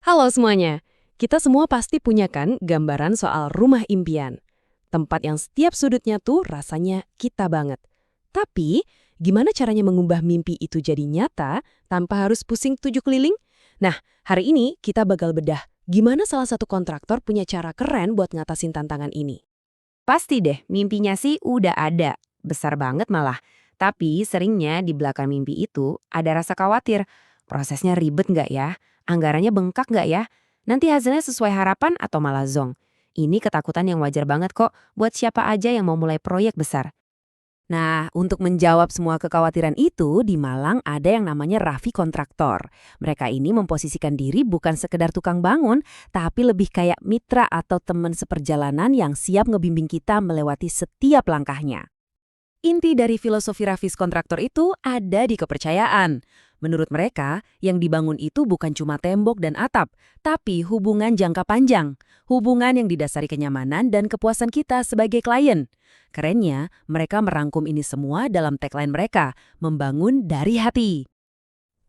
Halo semuanya, kita semua pasti punya kan gambaran soal rumah impian. Tempat yang setiap sudutnya tuh rasanya kita banget. Tapi, gimana caranya mengubah mimpi itu jadi nyata tanpa harus pusing 7 keliling? Nah, hari ini kita bakal bedah gimana salah satu kontraktor punya cara keren buat ngatasin tantangan ini. Pasti deh, mimpinya sih udah ada. Besar banget malah. Tapi seringnya di belakang mimpi itu ada rasa khawatir. Prosesnya ribet nggak ya? Anggarannya bengkak nggak ya? Nanti hasilnya sesuai harapan atau malah zonk? Ini ketakutan yang wajar banget kok buat siapa aja yang mau mulai proyek besar. Nah, untuk menjawab semua kekhawatiran itu, di Malang ada yang namanya Raffi Kontraktor. Mereka ini memposisikan diri bukan sekedar tukang bangun, tapi lebih kayak mitra atau teman seperjalanan yang siap ngebimbing kita melewati setiap langkahnya. Inti dari filosofi Raffis Kontraktor itu ada di kepercayaan. Menurut mereka, yang dibangun itu bukan cuma tembok dan atap, tapi hubungan jangka panjang. Hubungan yang didasari kenyamanan dan kepuasan kita sebagai klien. Kerennya, mereka merangkum ini semua dalam tagline mereka, membangun dari hati.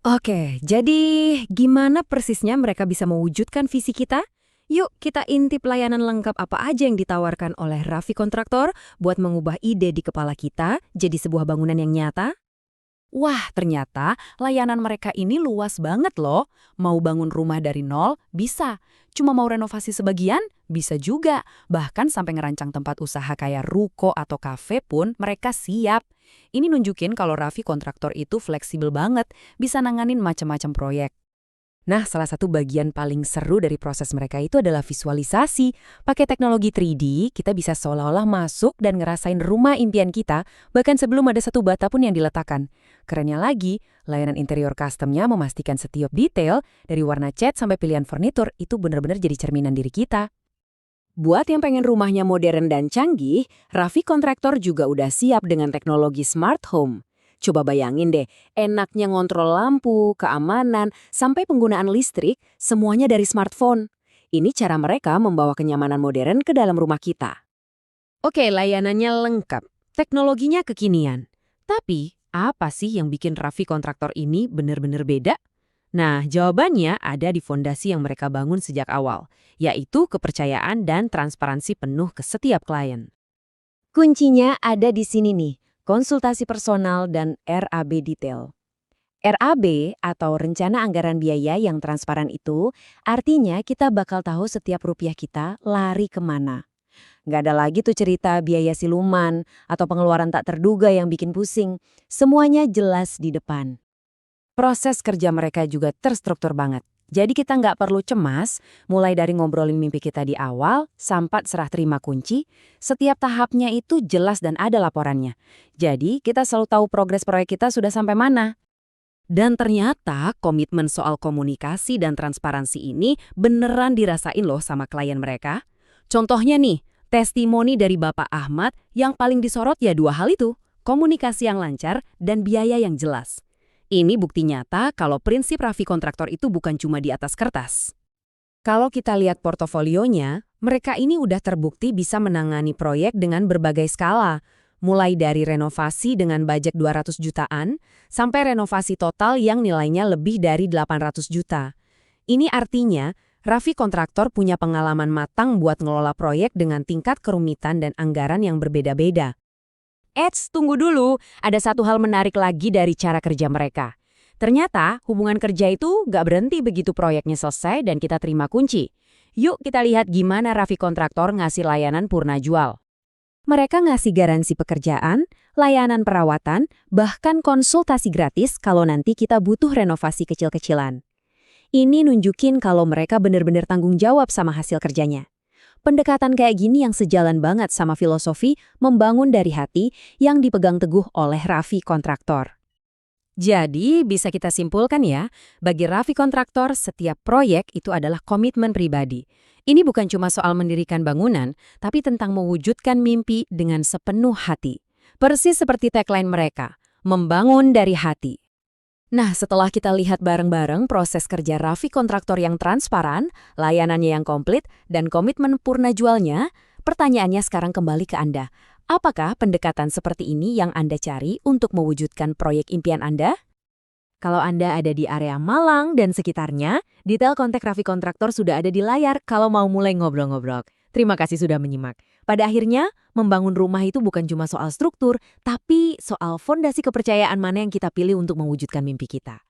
Oke, jadi gimana persisnya mereka bisa mewujudkan visi kita? Yuk kita intip layanan lengkap apa aja yang ditawarkan oleh Raffi Kontraktor buat mengubah ide di kepala kita jadi sebuah bangunan yang nyata. Wah, ternyata layanan mereka ini luas banget loh. Mau bangun rumah dari nol, bisa. Cuma mau renovasi sebagian, bisa juga. Bahkan sampai ngerancang tempat usaha kayak ruko atau kafe pun mereka siap. Ini nunjukin kalau Raffi Kontraktor itu fleksibel banget, bisa nanganin macam-macam proyek. Nah, salah satu bagian paling seru dari proses mereka itu adalah visualisasi. Pakai teknologi 3D, kita bisa seolah-olah masuk dan ngerasain rumah impian kita, bahkan sebelum ada satu bata pun yang diletakkan. Kerennya lagi, layanan interior customnya memastikan setiap detail, dari warna cat sampai pilihan furnitur, itu benar-benar jadi cerminan diri kita. Buat yang pengen rumahnya modern dan canggih, Raffi Kontraktor juga udah siap dengan teknologi smart home. Coba bayangin deh, enaknya ngontrol lampu, keamanan, sampai penggunaan listrik, semuanya dari smartphone. Ini cara mereka membawa kenyamanan modern ke dalam rumah kita. Oke, layanannya lengkap, teknologinya kekinian. Tapi, apa sih yang bikin Raffi Kontraktor ini benar-benar beda? Nah, jawabannya ada di fondasi yang mereka bangun sejak awal, yaitu kepercayaan dan transparansi penuh ke setiap klien. Kuncinya ada di sini nih. Konsultasi personal dan RAB detail. RAB atau rencana anggaran biaya yang transparan itu artinya kita bakal tahu setiap rupiah kita lari kemana. Nggak ada lagi tuh cerita biaya siluman atau pengeluaran tak terduga yang bikin pusing. Semuanya jelas di depan. Proses kerja mereka juga terstruktur banget. Jadi kita nggak perlu cemas, mulai dari ngobrolin mimpi kita di awal, sampai serah terima kunci, setiap tahapnya itu jelas dan ada laporannya. Jadi kita selalu tahu progres proyek kita sudah sampai mana. Dan ternyata komitmen soal komunikasi dan transparansi ini beneran dirasain loh sama klien mereka. Contohnya nih, testimoni dari Bapak Ahmad yang paling disorot ya dua hal itu, komunikasi yang lancar dan biaya yang jelas. Ini bukti nyata kalau prinsip Raffi Kontraktor itu bukan cuma di atas kertas. Kalau kita lihat portofolionya, mereka ini udah terbukti bisa menangani proyek dengan berbagai skala, mulai dari renovasi dengan budget 200 jutaan, sampai renovasi total yang nilainya lebih dari 800 juta. Ini artinya, Raffi Kontraktor punya pengalaman matang buat ngelola proyek dengan tingkat kerumitan dan anggaran yang berbeda-beda. Tunggu dulu, ada satu hal menarik lagi dari cara kerja mereka. Ternyata hubungan kerja itu nggak berhenti begitu proyeknya selesai dan kita terima kunci. Yuk kita lihat gimana Raffi Kontraktor ngasih layanan purna jual. Mereka ngasih garansi pekerjaan, layanan perawatan, bahkan konsultasi gratis kalau nanti kita butuh renovasi kecil-kecilan. Ini nunjukin kalau mereka benar-benar tanggung jawab sama hasil kerjanya. Pendekatan kayak gini yang sejalan banget sama filosofi membangun dari hati yang dipegang teguh oleh Raffi Kontraktor. Jadi bisa kita simpulkan ya, bagi Raffi Kontraktor setiap proyek itu adalah komitmen pribadi. Ini bukan cuma soal mendirikan bangunan, tapi tentang mewujudkan mimpi dengan sepenuh hati. Persis seperti tagline mereka, membangun dari hati. Nah, setelah kita lihat bareng-bareng proses kerja Raffi Kontraktor yang transparan, layanannya yang komplit, dan komitmen purna jualnya, pertanyaannya sekarang kembali ke Anda. Apakah pendekatan seperti ini yang Anda cari untuk mewujudkan proyek impian Anda? Kalau Anda ada di area Malang dan sekitarnya, detail kontak Raffi Kontraktor sudah ada di layar kalau mau mulai ngobrol-ngobrol. Terima kasih sudah menyimak. Pada akhirnya, membangun rumah itu bukan cuma soal struktur, tapi soal fondasi kepercayaan mana yang kita pilih untuk mewujudkan mimpi kita.